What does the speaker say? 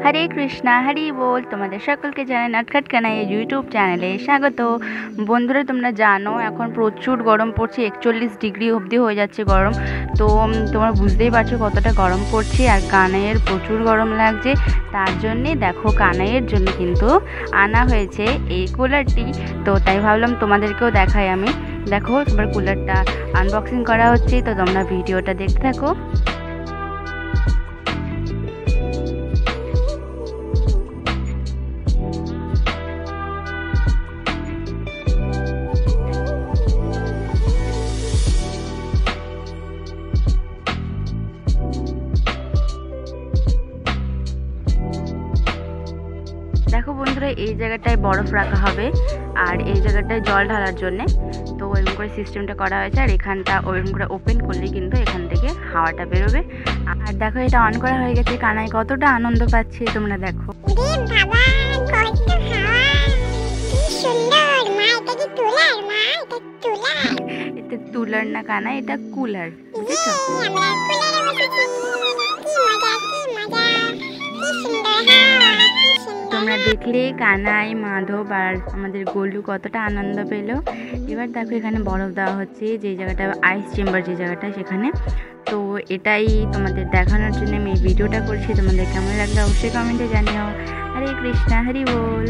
হরে কৃষ্ণা হরি বল। তোমাদের সকলকে জানাই নটখট কানাই ইউটিউব চ্যানেলে স্বাগত। বন্ধুরা, তোমরা জানো এখন প্রচুর গরম পড়ছে, 41 ডিগ্রি অবধি হয়ে যাচ্ছে গরম। তো তোমরা বুঝতেই পারছো কতটা গরম পড়ছে, আর কানাইয়ের প্রচুর গরম লাগছে। তার জন্যে দেখো, কানাইয়ের জন্য কিন্তু আনা হয়েছে এই কুলারটি। তো তাই ভাবলাম তোমাদেরকেও দেখাই আমি। দেখো, এবার কুলারটা আনবক্সিং করা হচ্ছে, তো তোমরা ভিডিওটা দেখতে থাকো। দেখো বন্ধুরা, এই জায়গাটায় বরফ রাখা হবে আর এই জায়গাটায় জল ঢালার জন্যে। তো ওইরকম করে সিস্টেমটা করা হয়েছে, আর এখানটা ওইরকম করে ওপেন করলে কিন্তু এখান থেকে হাওয়াটা বেরোবে। আর দেখো, এটা অন করা হয়ে গেছে। কানাই কতটা আনন্দ পাচ্ছে তোমরা দেখো। এটা তুলার না কানাই, এটা কুলার, বুঝেছো? তোমরা দেখলে কানাই, মাধব আর আমাদের গোলু কতটা আনন্দ পেল। এবার দেখো, এখানে বরফ দেওয়া হচ্ছে যে জায়গাটা আইস চেম্বার, যে জায়গাটা সেখানে। তো এটাই তোমাদের দেখানোর জন্য আমি এই ভিডিওটা করছি। তোমাদের কেমন লাগলো অবশ্যই কমেন্টে জানিও। হরে কৃষ্ণা হরি বল।